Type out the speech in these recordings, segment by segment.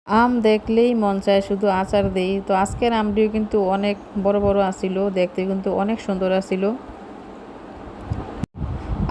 আম দেখলেই মন চায় শুধু আচার দেই। তো আজকের আমটিও কিন্তু অনেক বড় বড় আছিল, দেখতে কিন্তু অনেক সুন্দর আছিল।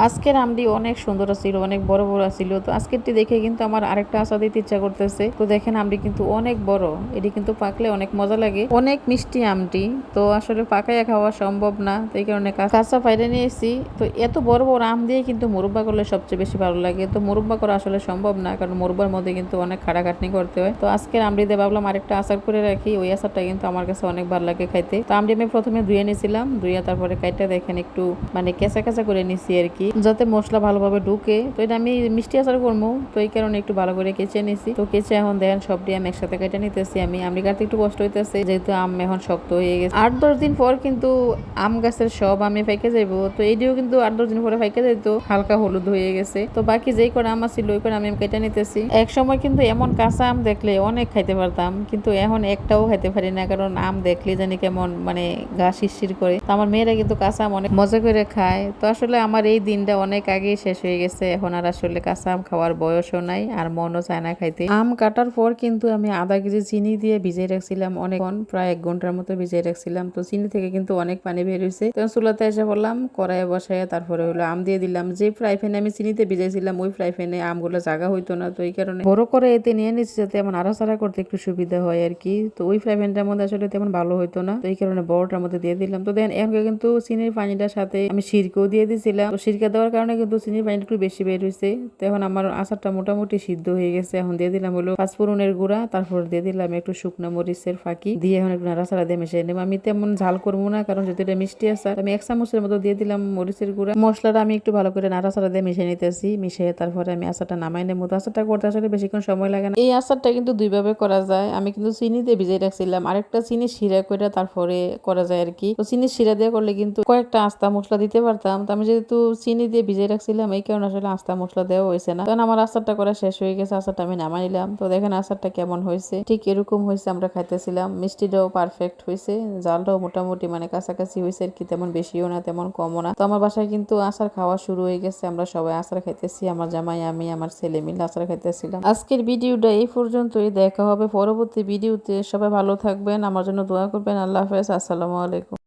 আজকের আমটি অনেক সুন্দর ছিল, অনেক বড় বড় ছিল। তো আজকেরটি দেখে কিন্তু আমার আরেকটা আশা দিতে ইচ্ছা করতেছে। তো দেখেন আমটি কিন্তু অনেক বড়, এটি কিন্তু পাকলে অনেক মজা লাগে, অনেক মিষ্টি আমটি। তো আসলে পাকাইয়া খাওয়া সম্ভব না, তো এই কারণে কাঁচা পাইরে নিয়েছি। তো এত বড় বড় আম দিয়ে কিন্তু মুরব্বা করলে সবচেয়ে বেশি ভালো লাগে। তো মুরব্বা করা আসলে সম্ভব না, কারণ মুরব্বার মধ্যে কিন্তু অনেক খাটাখাটনি করতে হয়। তো আজকের আমটি দিয়ে ভাবলাম আরেকটা আচার করে রাখি, ওই আচারটা কিন্তু আমার কাছে অনেক ভালো লাগে খাইতে। তো আমটি আমি প্রথমে ধুয়ে নিয়েছিলাম, ধুয়ে তারপরে কাইটা দেখেন একটু মানে কেঁচা কেঁচা করে নিছি আর কি, যাতে মশলা ভালোভাবে ঢুকে। তো এটা আমি মিষ্টি আচার করবো, তো এই কারণে একটু ভালো করে কেচে নিছি। তো কেচে এখন দেখেন সবটি আমি একসাথে কেটে নিতেছি। আমি কাটতে একটু কষ্ট হইতেছে, যেহেতু আম এখন শক্ত হয়ে গেছে। 8-10 দিন পর কিন্তু আম গাছের সব আমি ফাইকে যাইবো। তো এইটিও কিন্তু 8-10 দিন পরে ফাইকে যাইতো, হালকা হলুদ হয়ে গেছে। তো বাকি যেই করে আম ছিল ওই করে আমি কেটে নিতেছি। এক সময় কিন্তু এমন কাঁচা আম দেখলে অনেক খাইতে পারতাম, কিন্তু এখন একটাও খাইতে পারি না, কারণ আম দেখলে জানি কেমন মানে গা শিরশির করে। তো আমার মেয়েরা কিন্তু কাঁচা আম অনেক মজা করে খায়। তো আসলে আমার এই দিনটা অনেক আগেই শেষ হয়ে গেছে, এখন আর আসলে কাঁচা আম খাওয়ার বয়সও নাই, আর মনও চায় না খাইতে। আম কাটার পর কিন্তু আমি আধা কেজি চিনি দিয়ে ভিজিয়ে রাখছিলাম অনেকক্ষণ, প্রায় 1 ঘন্টার মতো ভিজিয়ে রাখছিলাম। তো চিনি থেকে কিন্তু অনেক পানি বের হয়েছে। তো চুলাতে এসে বললাম, কড়াইয়ে বসায় তারপরে হলো আম দিয়ে দিলাম। যে ফ্রাই প্যানে আমি চিনিতে ভিজাইছিলাম ওই ফ্রাই প্যানে আমগুলো জাগা হইতো না, তো এই কারণে বড় করে এতে নিয়ে নিচ্ছি, যাতে আমার আড়াচাড়া করতে একটু সুবিধা হয় আর কি। তো ওই ফ্রাই প্যানটার মধ্যে আসলে তেমন ভালো হইতো না, তো এই কারণে বড়টার মধ্যে দিয়ে দিলাম। তো দেন এখন কিন্তু চিনির পানিটার সাথে আমি সিরকেও দিয়ে দিয়েছিলাম। তো সিরকা দেওয়ার কারণে কিন্তু চিনির পানিটা একটু বেশি বের হয়েছে। তো এখন আমার আচারটা মোটামুটি সিদ্ধ হয়ে গেছে। এখন দিয়ে দিলাম হলো পাঁচফোড়নের গুঁড়া, তারপর দিয়ে দিলাম একটু শুকনো মরিচের ফাঁকি দিয়ে এখন একটু নাড়াচাড়া দিয়ে মিশিয়ে নেব। আমি তেমন ঝাল করবো না, কারণ যদি এটা মিষ্টি আচার। আমি 1 চামচের মতো দিয়ে দিলাম মরিচের গুঁড়া। মশলাটা আমি একটু ভালো করে নাড়াচাড়া দিয়ে মিশিয়ে নিতেছি। মিশিয়ে তারপরে আমি আচারটা নামাই নেব। তো আচারটা করতে আসলে বেশিক্ষণ সময় লাগে না। এই আচারটা কিন্তু দুইভাবে করা যায়। আমি কিন্তু চিনি দিয়ে ভিজিয়ে রাখছিলাম, আরেকটা চিনি শিরা করে তারপরে করা যায় আর কি। তো চিনি শিরা দিয়ে করলে কিন্তু কয়েকটা আস্তা মশলা দিতে পারতাম। তো আমি যেহেতু চিনি দিয়ে ভিজিয়ে রাখছিলাম, এই কারণে আসলে আস্তা মশলা দেওয়া হয়েছে না। তখন আমার আচারটা করা শেষ হয়ে গেছে, আচারটা আমি নামাই নিলাম। তো দেখেন আচারটা কেমন হয়েছে, ঠিক এরকম হয়েছে আমরা খাইতেছিলাম। মিষ্টিটাও পারফেক্ট হয়েছে, জালটাও মোটামুটি মানে কাছাকাছি হয়েছে আর কি, তেমন বেশিও না তেমন কমও না। তো আমার বাসায় কিন্তু আচার খাওয়া শুরু হয়ে গেছে, আমরা সবাই আচার খাইতেছি, আমার জামাই আমি আমার ছেলে মিলে আচার খাইতেছিলাম। আজকের ভিডিওটা এই পর্যন্তই, দেখা হবে পরবর্তী ভিডিওতে। সবাই ভালো থাকবেন, আমার জন্য দোয়া করবেন। আল্লাহ হাফেজ, আসসালামু আলাইকুম।